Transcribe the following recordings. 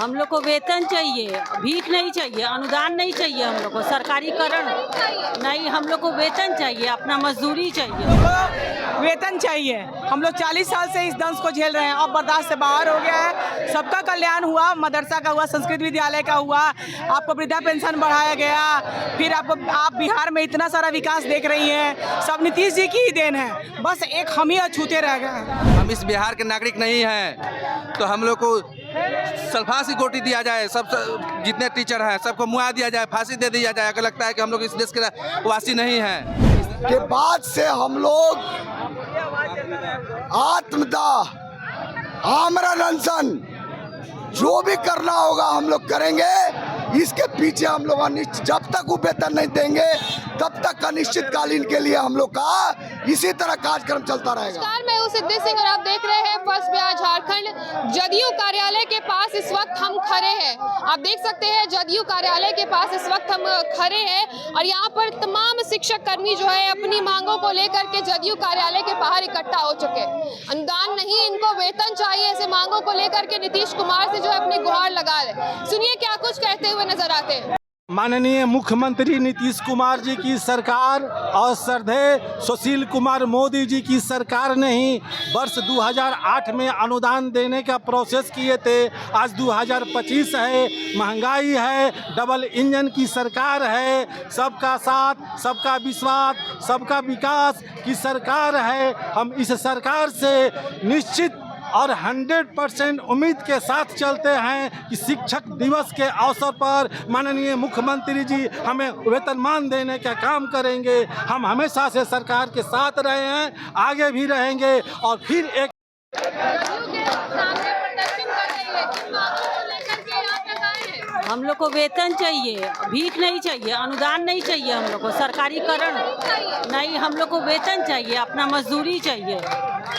हम लोग को वेतन चाहिए, भीख नहीं चाहिए, अनुदान नहीं चाहिए, हम लोग को सरकारीकरण नहीं, हम लोग को वेतन चाहिए, अपना मजदूरी चाहिए। वेतन चाहिए। हम लोग 40 साल से इस दंश को झेल रहे हैं, अब बर्दाश्त से बाहर हो गया है। सबका कल्याण हुआ, मदरसा का हुआ, संस्कृत विद्यालय का हुआ, आपको वृद्धा पेंशन बढ़ाया गया, फिर आप बिहार में इतना सारा विकास देख रही हैं, सब नीतीश जी की ही देन है। बस एक हम ही अछूते रह गए हैं। हम इस बिहार के नागरिक नहीं हैं, तो हम लोग को फांसी गोटी दिया जाए, सब जितने टीचर हैं सबको मुआ दिया जाए, फांसी दे दिया जाए। अगर लगता है कि हम लोग इस देश के वासी नहीं हैं। के बाद से हम लोग आत्मदाह, आमरण अनशन जो भी करना होगा हम लोग करेंगे। इसके पीछे हम लोग जब तक वो वेतन नहीं देंगे तब तक अनिश्चितकालीन के लिए हम लोग का इसी तरह कार्यक्रम चलता रहेगा। नमस्कार, मैं हूं सिद्धि सिंह और आप देख रहे हैं फर्स्ट बिहार झारखंड। जदयू कार्यालय के पास इस वक्त हम खड़े हैं। आप देख सकते हैं जदयू कार्यालय के पास इस वक्त हम खड़े हैं और यहाँ पर तमाम शिक्षक कर्मी जो है अपनी मांगों को लेकर के जदयू कार्यालय के बाहर इकट्ठा हो चुके हैं। अनुदान नहीं, इनको वेतन चाहिए। ऐसे मांगों को लेकर के नीतीश कुमार से जो है अपनी गुहार लगा रहे। सुनिए क्या कुछ कहते हुए नजर आते हैं। माननीय मुख्यमंत्री नीतीश कुमार जी की सरकार और श्रद्धेय सुशील कुमार मोदी जी की सरकार ने ही वर्ष 2008 में अनुदान देने का प्रोसेस किए थे। आज 2025 है, महंगाई है, डबल इंजन की सरकार है, सबका साथ, सबका विश्वास, सबका विकास की सरकार है। हम इस सरकार से निश्चित और 100% उम्मीद के साथ चलते हैं कि शिक्षक दिवस के अवसर पर माननीय मुख्यमंत्री जी हमें वेतनमान देने का काम करेंगे। हम हमेशा से सरकार के साथ रहे हैं, आगे भी रहेंगे और फिर एक हम लोग को वेतन चाहिए, भीख नहीं चाहिए, अनुदान नहीं चाहिए, हम लोग को सरकारीकरण नहीं, हम लोग को वेतन चाहिए, अपना मजदूरी चाहिए।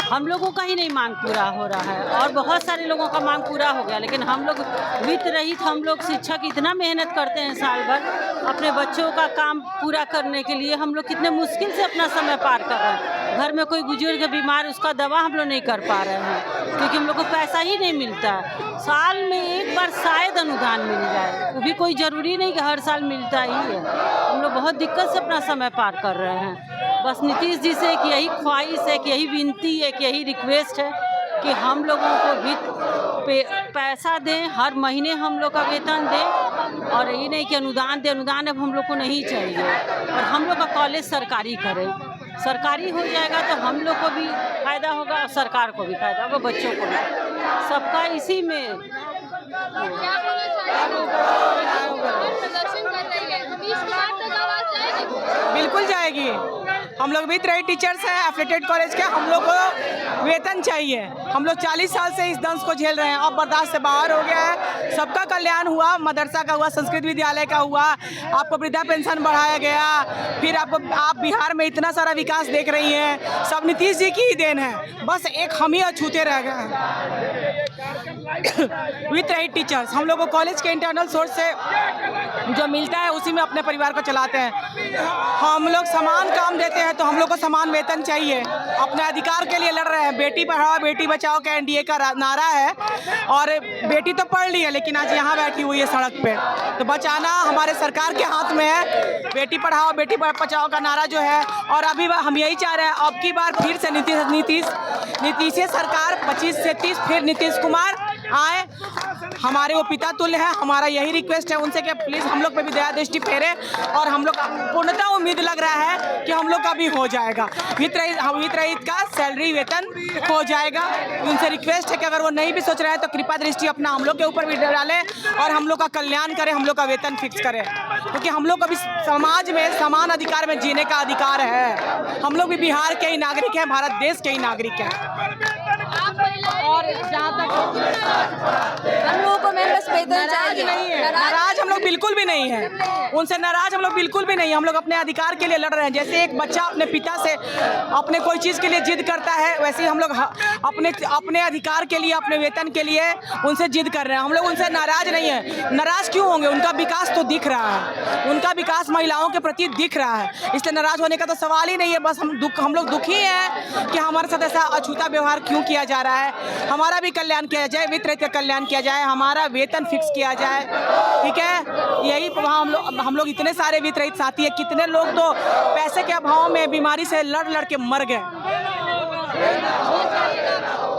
हम लोगों का ही नहीं मांग पूरा हो रहा है और बहुत सारे लोगों का मांग पूरा हो गया, लेकिन हम लोग वित्त रहित, हम लोग शिक्षक इतना मेहनत करते हैं साल भर अपने बच्चों का काम पूरा करने के लिए। हम लोग कितने मुश्किल से अपना समय पार कर रहे हैं। घर में कोई बुजुर्ग बीमार, उसका दवा हम लोग नहीं कर पा रहे हैं क्योंकि हम लोग को पैसा ही नहीं मिलता है। साल में एक बार शायद अनुदान मिल जाए, वो भी कोई ज़रूरी नहीं कि हर साल मिलता ही है। हम लोग बहुत दिक्कत से अपना समय पार कर रहे हैं। बस नीतीश जी से एक यही ख्वाहिश है, कि यही विनती है, कि यही रिक्वेस्ट है कि हम लोगों को भी पैसा दें, हर महीने हम लोग का वेतन दें और ये नहीं कि अनुदान दें। अनुदान अब हम लोग को नहीं चाहिए और हम लोग का कॉलेज सरकारी करें। सरकारी हो जाएगा तो हम लोग को भी फायदा होगा और सरकार को भी फायदा होगा, बच्चों को भी, सबका इसी में। बिल्कुल जाएगी। हम लोग विद रही टीचर्स हैं, एफिलेटेड कॉलेज के, हम लोग को वेतन चाहिए। हम लोग 40 साल से इस दंश को झेल रहे हैं, अब बर्दाश्त से बाहर हो गया है। सबका कल्याण हुआ, मदरसा का हुआ, संस्कृत विद्यालय का हुआ, आपको वृद्धा पेंशन बढ़ाया गया, फिर आप बिहार में इतना सारा विकास देख रही हैं, सब नीतीश जी की ही देन है। बस एक हम ही अछूते रह गए हैं। विद रही टीचर्स, हम लोग को कॉलेज के इंटरनल सोर्स से जो मिलता है उसी में अपने परिवार को चलाते हैं। हम लोग समान काम देते हैं तो हम लोग को समान वेतन चाहिए। अपने अधिकार के लिए लड़ रहे हैं। बेटी पढ़ाओ बेटी बचाओ का एनडीए का नारा है और बेटी तो पढ़ ली है लेकिन आज यहाँ बैठी हुई है सड़क पे, तो बचाना हमारे सरकार के हाथ में है। बेटी पढ़ाओ बेटी बचाओ का नारा जो है, और अभी हम यही चाह रहे हैं अब की बार फिर से नीतीश सरकार 25 से 30 फिर नीतीश कुमार आए। हमारे वो पिता तुल्य है। हमारा यही रिक्वेस्ट है उनसे कि प्लीज़ हम लोग पे भी दया दृष्टि फेरे और हम लोग पूर्णतः उम्मीद लग रहा है कि हम लोग का भी हो जाएगा। वित्त रहित का सैलरी वेतन हो जाएगा। उनसे रिक्वेस्ट है कि अगर वो नहीं भी सोच रहे हैं तो कृपा दृष्टि अपना हम लोग के ऊपर भी डालें और हम लोग का कल्याण करें, हम लोग का वेतन फिक्स करें, क्योंकि हम लोग को भी समाज में समान अधिकार में जीने का अधिकार है। हम लोग भी बिहार के ही नागरिक हैं, भारत देश के ही नागरिक हैं। और जहाँ तक हम लोगों को बस वेतन नाराज नहीं है, नाराज हम लोग बिल्कुल भी नहीं है, उनसे नाराज हम लोग बिल्कुल भी नहीं। हम लोग अपने अधिकार के लिए लड़ रहे हैं। जैसे एक बच्चा अपने पिता से अपने कोई चीज़ के लिए जिद करता है, वैसे ही हम लोग अपने अधिकार के लिए, अपने वेतन के लिए उनसे जिद कर रहे हैं। हम लोग उनसे नाराज नहीं है। नाराज क्यों होंगे? उनका विकास तो दिख रहा है, उनका विकास महिलाओं के प्रति दिख रहा है, इसलिए नाराज होने का तो सवाल ही नहीं है। बस हम लोग दुखी हैं कि हमारे साथ ऐसा अछूता व्यवहार क्यों किया जा रहा है। हमारा भी कल्याण किया जाए, वित्त रहित का कल्याण किया जाए, हमारा वेतन वेतन फिक्स किया जाए, ठीक है। यही वहाँ हम लोग इतने सारे वित्त रहित साथी है, कितने लोग तो पैसे के अभाव में बीमारी से लड़ लड़ के मर गए।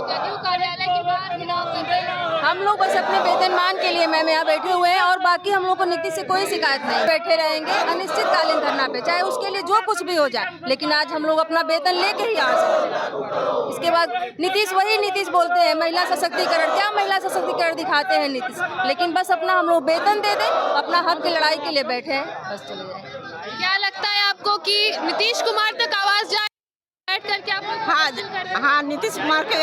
जदयू कार्यालय के बाहर घिराव कर रहे हैं। हम लोग बस अपने वेतनमान के लिए मैम यहाँ बैठे हुए हैं और बाकी हम लोग को नीति से कोई शिकायत नहीं। बैठे रहेंगे अनिश्चितकालीन धरना पे, चाहे उसके लिए जो कुछ भी हो जाए, लेकिन आज हम लोग अपना वेतन लेके ही आ सकते हैं। इसके बाद नीतीश बोलते हैं महिला सशक्तिकरण, क्या महिला सशक्तिकरण दिखाते हैं नीतीश, लेकिन बस अपना हम लोग वेतन दे दें, अपना हक की लड़ाई के लिए बैठे हैं, बस चले जाए। क्या लगता है आपको कि नीतीश कुमार तक आवाज जाए बैठ करके आप लोग प्रदर्शन कर रहे हैं? हाँ, नीतीश कुमार के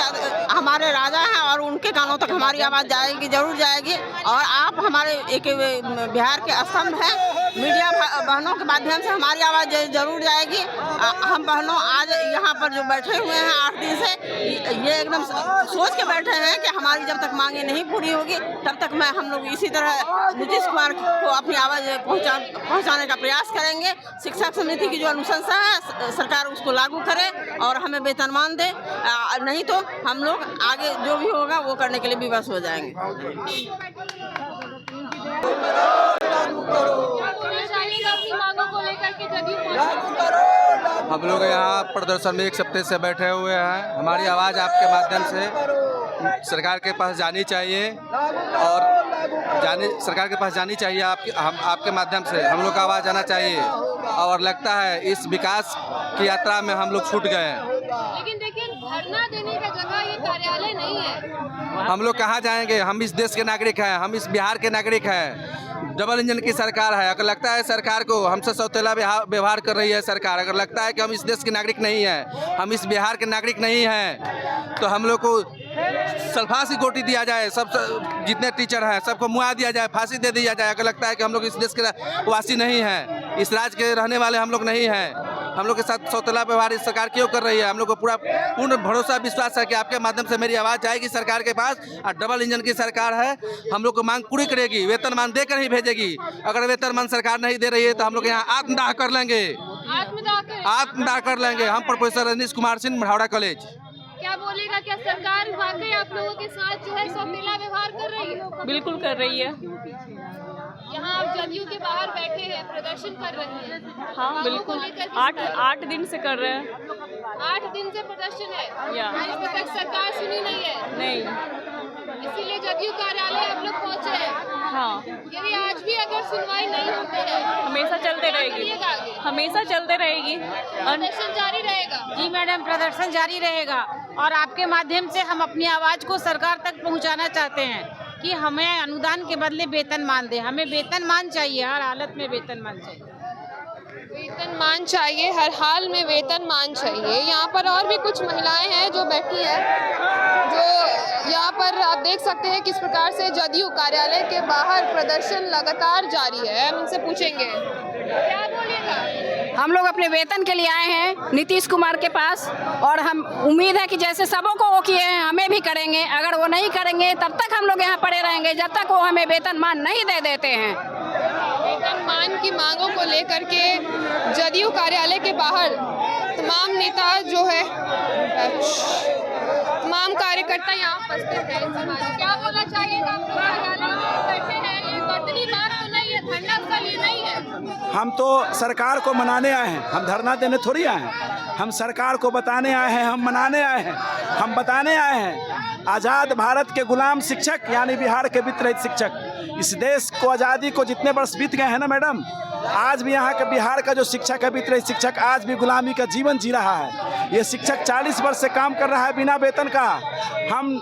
हमारे राजा हैं और उनके कानों तक हमारी आवाज़ जाएगी, जरूर जाएगी। और आप हमारे एक बिहार के स्तंभ हैं, मीडिया बहनों के माध्यम से हमारी आवाज़ जरूर जाएगी। हम बहनों आज यहाँ पर जो बैठे हुए हैं 8 दिन से, ये एकदम सोच के बैठे हैं कि हमारी जब तक मांगे नहीं पूरी होगी तब तक हम लोग इसी तरह नीतीश कुमार को अपनी आवाज़ पहुँचाने का प्रयास करेंगे। शिक्षक समिति की जो अनुशंसा है सरकार उसको लागू करे और हमें वेतनमान दे, नहीं तो हम लोग आगे जो भी होगा वो करने के लिए विवश हो जाएंगे। अपनी मांगों को लेकर के जदयू हम लोग यहाँ प्रदर्शन में 1 हफ्ते से बैठे हुए हैं। हमारी आवाज़ आपके माध्यम से सरकार के पास जानी चाहिए और सरकार के पास जानी चाहिए। आपके माध्यम से हम लोग का आवाज़ आना चाहिए। और लगता है इस विकास की यात्रा में हम लोग छूट गए हैं। लेकिन देखिए, धरना देने का जगह ये कार्यालय नहीं है। हम लोग कहाँ जाएंगे? हम इस देश के नागरिक हैं, हम इस बिहार के नागरिक हैं। डबल इंजन की सरकार है। अगर लगता है सरकार को हमसे सौतेला व्यवहार कर रही है सरकार, अगर लगता है कि हम इस देश के नागरिक नहीं हैं, हम इस बिहार के नागरिक नहीं हैं, तो हम लोग को सल्फासी गोटी दिया जाए। सब जितने टीचर हैं सबको मुआ दिया जाए, फांसी दे दिया जाए। अगर लगता है कि हम लोग इस देश के वासी नहीं हैं, इस राज्य के रहने वाले हम लोग नहीं हैं, हम लोग के साथ सौतेला व्यवहार इस सरकार क्यों कर रही है? हम लोग को पूर्ण भरोसा विश्वास है कि आपके माध्यम से मेरी आवाज़ जाएगी सरकार के पास। और डबल इंजन की सरकार है, हम लोग को मांग पूरी करेगी, वेतनमान देकर ही भेजेगी। अगर वेतनमान सरकार नहीं दे रही है तो हम लोग यहाँ आत्मदाह कर लेंगे, आत्मदाह कर लेंगे। हम प्रोफेसर रजनीश कुमार सिंह, मढ़ौरा कॉलेज। क्या बोलेगा, क्या सरकार वाकई आप लोगों के साथ जो है सौतेला व्यवहार कर रही है? बिल्कुल कर रही है। यहाँ आप जदयू के बाहर बैठे हैं, प्रदर्शन कर रहे हैं। हाँ बिल्कुल, 8 दिन से कर रहे हैं। 8 दिन से प्रदर्शन है, या अभी तक सरकार सुनी नहीं है। नहीं, इसीलिए जदयू कार्यालय आप लोग पहुँचे हैं। हाँ, यदि आज भी अगर सुनवाई नहीं होती है, हमेशा चलते रहेगी, हमेशा चलते रहेगी। प्रदर्शन जारी रहेगा। जी मैडम, प्रदर्शन जारी रहेगा और आपके माध्यम से हम अपनी आवाज़ को सरकार तक पहुंचाना चाहते हैं कि हमें अनुदान के बदले वेतनमान दे। हमें वेतनमान चाहिए, हर हालत में वेतनमान चाहिए। वेतनमान चाहिए, हर हाल में वेतनमान चाहिए। यहाँ पर और भी कुछ महिलाएं हैं जो बैठी हैं, जो यहाँ पर आप देख सकते हैं किस प्रकार से जदयू कार्यालय के बाहर प्रदर्शन लगातार जारी है। हम उनसे पूछेंगे, क्या बोलेगा? हम लोग अपने वेतन के लिए आए हैं नीतीश कुमार के पास और हम उम्मीद है कि जैसे सबों को वो किए हैं हमें भी करेंगे। अगर वो नहीं करेंगे तब तक हम लोग यहाँ पड़े रहेंगे, जब तक वो हमें वेतनमान नहीं दे देते हैं। वेतनमान की मांगों को लेकर के जदयू कार्यालय के बाहर तमाम नेता जो है, तमाम कार्यकर्ता यहाँ उपस्थित हैं। क्या बोलना चाहिएगा? आप लोग कार्यालय में बैठे हैं, ये वर्तनी बात तो नहीं है, धरना स्थल ये नहीं है। हम तो सरकार को मनाने आए हैं, हम धरना देने थोड़ी आए हैं। हम सरकार को बताने आए हैं, हम मनाने आए हैं, हम बताने आए हैं। आज़ाद भारत के गुलाम शिक्षक यानी बिहार के वित्त रहित शिक्षक, इस देश को आज़ादी को जितने वर्ष बीत गए हैं ना मैडम, आज भी यहाँ के बिहार का जो शिक्षक है, वित्त रहित शिक्षक, आज भी गुलामी का जीवन जी रहा है। ये शिक्षक 40 वर्ष से काम कर रहा है बिना वेतन का। हम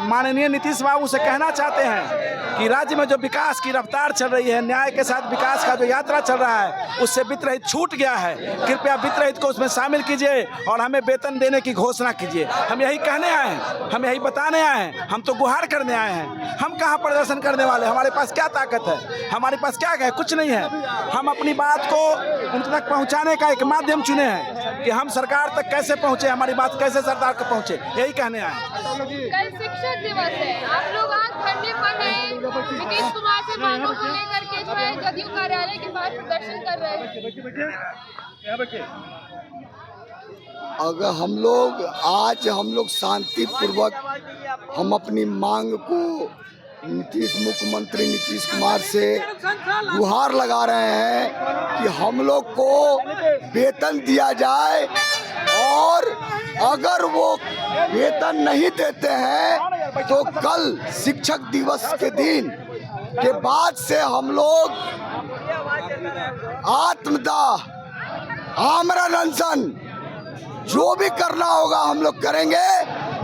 माननीय नीतीश बाबू से कहना चाहते हैं कि राज्य में जो विकास की रफ्तार चल रही है, न्याय के साथ विकास का जो यात्रा चल रहा है, उससे वित्त रहित छूट गया है। कृपया वित्त रहित को उसमें शामिल कीजिए और हमें वेतन देने की घोषणा कीजिए। हम यही कहने आए हैं, हम यही बताने आए हैं, हम तो गुहार करने आए हैं। हम कहाँ प्रदर्शन करने वाले? हमारे पास क्या ताकत है? हमारे पास क्या है? कुछ नहीं है। हम अपनी बात को उन तक पहुँचाने का एक माध्यम चुने हैं कि हम सरकार तक कैसे पहुँचे, हमारी बात कैसे सरकार तक पहुँचे, यही कहने आए हैं। कल शिक्षक दिवस है, आप लोग आज धरने पर हैं, नीतीश कुमार से मांगों को लेकर के जो है जदयू कार्यालय के बाहर प्रदर्शन कर रहे हैं। अगर हम लोग शांतिपूर्वक हम अपनी मांग को मुख्यमंत्री नीतीश कुमार से गुहार लगा रहे हैं कि हम लोग को वेतन दिया जाए, और अगर वो वेतन नहीं देते हैं तो कल शिक्षक दिवस के दिन के बाद से हम लोग आत्मदाह, आमरण अनशन, जो भी करना होगा हम लोग करेंगे।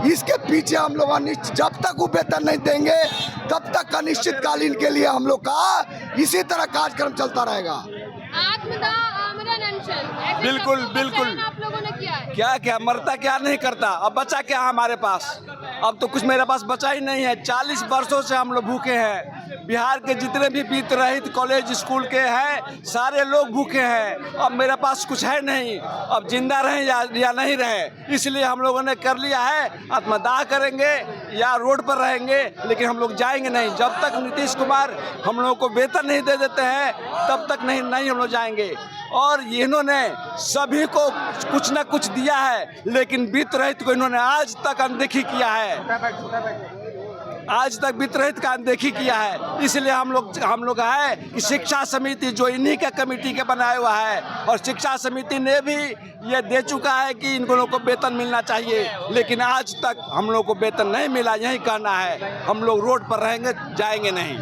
इसके पीछे हम लोग जब तक वो वेतन नहीं देंगे तब तक अनिश्चितकालीन के लिए हम लोग का इसी तरह कार्यक्रम चलता रहेगा। आत्मदाह, आमरण अनशन, बिल्कुल बिल्कुल। आप लोगों ने किया है? क्या मरता क्या नहीं करता, अब बचा क्या हमारे पास? अब तो कुछ मेरे पास बचा ही नहीं है। 40 वर्षों से हम लोग भूखे हैं। बिहार के जितने भी वित्त रहित कॉलेज स्कूल के हैं सारे लोग भूखे हैं। अब मेरे पास कुछ है नहीं, अब जिंदा रहें या नहीं रहें, इसलिए हम लोगों ने कर लिया है आत्मदाह करेंगे या रोड पर रहेंगे, लेकिन हम लोग जाएंगे नहीं। जब तक नीतीश कुमार हम लोगों को वेतन नहीं दे देते हैं तब तक नहीं हम लोग जाएंगे। और इन्होंने सभी को कुछ न कुछ दिया है, लेकिन वित्त रहित को इन्होंने आज तक अनदेखी किया है, आज तक वित्त रहित का अनदेखी किया है। इसलिए हम लोग है कि शिक्षा समिति जो इन्हीं के कमेटी के बनाया हुआ है, और शिक्षा समिति ने भी ये दे चुका है कि इन लोगों को वेतन मिलना चाहिए, लेकिन आज तक हम लोग को वेतन नहीं मिला। यही कहना है, हम लोग रोड पर रहेंगे, जाएंगे नहीं।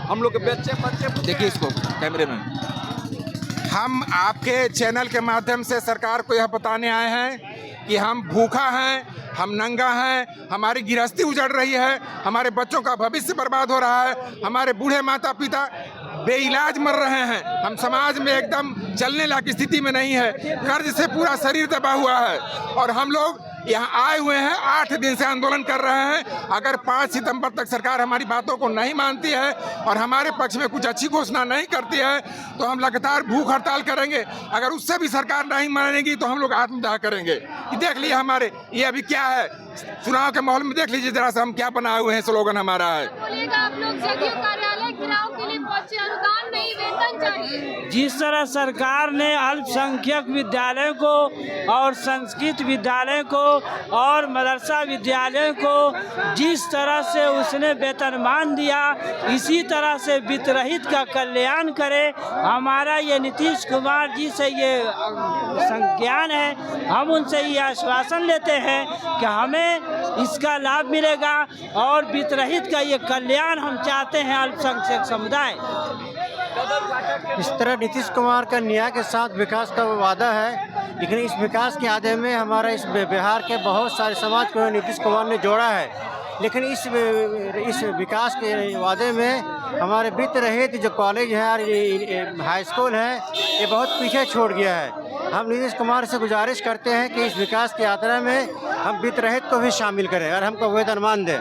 हम लोग के बच्चे देखिए इसको कैमरे में। हम आपके चैनल के माध्यम से सरकार को यह बताने आए हैं कि हम भूखा हैं, हम नंगा हैं, हमारी गृहस्थी उजड़ रही है, हमारे बच्चों का भविष्य बर्बाद हो रहा है, हमारे बूढ़े माता पिता बेइलाज मर रहे हैं, हम समाज में एकदम चलने लायक स्थिति में नहीं है, कर्ज से पूरा शरीर दबा हुआ है। और हम लोग यहाँ आए हुए हैं, 8 दिन से आंदोलन कर रहे हैं। अगर 5 सितंबर तक सरकार हमारी बातों को नहीं मानती है और हमारे पक्ष में कुछ अच्छी घोषणा नहीं करती है तो हम लगातार भूख हड़ताल करेंगे। अगर उससे भी सरकार नहीं मानेगी तो हम लोग आत्मदाह करेंगे। देख लिए हमारे ये अभी क्या है, चुनाव के माहौल में देख लीजिए जरा सा हम क्या बनाए हुए हैं। स्लोगन हमारा है, आप लोग जदयू कार्यालय घिराव के लिए पहुंचे, अनुदान नहीं, वेतन चाहिए। जिस तरह सरकार ने अल्पसंख्यक विद्यालयों को और संस्कृत विद्यालय को और मदरसा विद्यालय को जिस तरह से उसने वेतनमान दिया, इसी तरह से वित्त रहित का कल्याण करे। हमारा ये नीतीश कुमार जी से ये संज्ञान है, हम उनसे ये आश्वासन लेते हैं कि हमें इसका लाभ मिलेगा और वित्त रहित का ये कल्याण हम चाहते हैं अल्पसंख्यक समुदाय। इस तरह नीतीश कुमार का न्याय के साथ विकास का वादा है, लेकिन इस विकास के आधे में हमारा इस बिहार के बहुत सारे समाज को नीतीश कुमार ने जोड़ा है, लेकिन इस विकास के वादे में हमारे वित्त रहित जो कॉलेज है और हाई स्कूल है ये बहुत पीछे छोड़ गया है। हम नीतीश कुमार से गुजारिश करते हैं कि इस विकास की यात्रा में हम वित्त रहित को भी शामिल करें और हमको वेतनमान दें।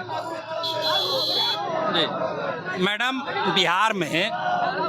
मैडम, बिहार में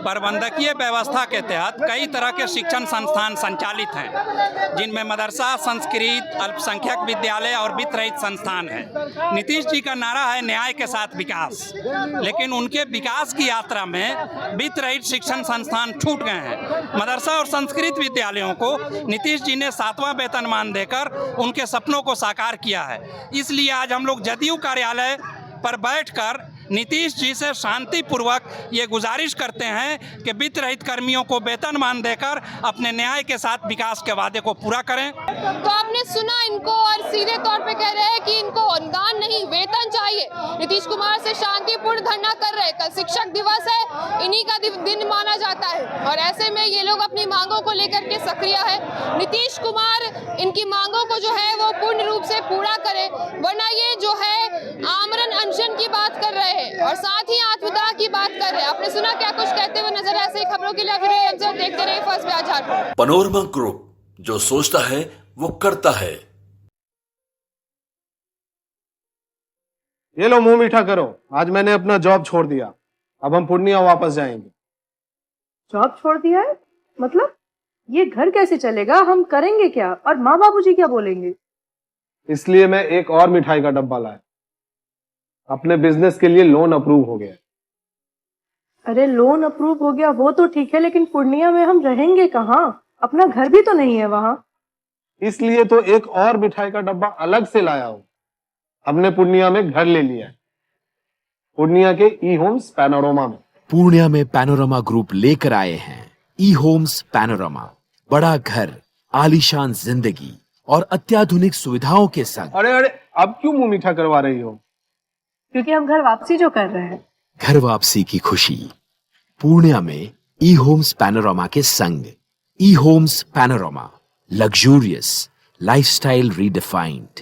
प्रबंधकीय व्यवस्था के तहत कई तरह के शिक्षण संस्थान संचालित हैं, जिनमें मदरसा, संस्कृत, अल्पसंख्यक विद्यालय और वित्त रहित संस्थान हैं। नीतीश जी का नारा है न्याय के साथ विकास, लेकिन उनके विकास की यात्रा में वित्त रहित शिक्षण संस्थान छूट गए हैं। मदरसा और संस्कृत विद्यालयों को नीतीश जी ने 7वां वेतनमान देकर उनके सपनों को साकार किया है। इसलिए आज हम लोग जदयू कार्यालय पर बैठकर नीतीश जी से शांतिपूर्वक ये गुजारिश करते हैं कि वित्त रहित कर्मियों को वेतनमान देकर अपने न्याय के साथ विकास के वादे को पूरा करें। तो आपने सुना इनको, और सीधे तौर पे कह रहे हैं कि इनको अनुदान नहीं, वेतन चाहिए। नीतीश कुमार से शांतिपूर्ण धरना कर रहे हैं। कल शिक्षक दिवस है, इन्हीं का दिन माना जाता है, और ऐसे में ये लोग अपनी मांगों को लेकर के सक्रिय है। नीतीश कुमार इनकी मांगों को जो है वो पूर्ण रूप से पूरा करे, वरना ये जो है आमरण अनशन की बात कर रहे हैं और साथ ही आत्मदाह की बात कर रहे हैं। आपने सुना क्या कुछ कहते हुए नजर। ऐसे खबरों के लिए देखते रहिए first Bihar Jharkhand. Panorama group, जो सोचता है वो करता है। ये लो मुंह मीठा करो, आज मैंने अपना जॉब छोड़ दिया, अब हम पूर्णिया वापस जाएंगे। जॉब छोड़ दिया है मतलब? ये घर कैसे चलेगा, हम करेंगे क्या, और माँ बाबूजी क्या बोलेंगे? इसलिए मैं एक और मिठाई का डब्बा लाया, अपने बिजनेस के लिए लोन अप्रूव हो गया। अरे लोन अप्रूव हो गया वो तो ठीक है, लेकिन पूर्णिया में हम रहेंगे कहाँ? अपना घर भी तो नहीं है वहाँ। इसलिए तो एक और मिठाई का डब्बा अलग से लाया हूँ। हमने पूर्णिया में घर ले लिया है। पूर्णिया के ई होम्स पैनोरमा में। पूर्णिया में पैनोरमा ग्रुप लेकर आए हैं ई होम्स पैनोरमा, बड़ा घर, आलीशान जिंदगी और अत्याधुनिक सुविधाओं के संग। अरे अरे, अब क्यों मुंह मीठा करवा रही हो? क्योंकि हम घर वापसी जो कर रहे हैं। घर वापसी की खुशी पूर्णिया में ई होम्स पैनोरमा के संग। ई Homes Panorama, luxurious lifestyle redefined.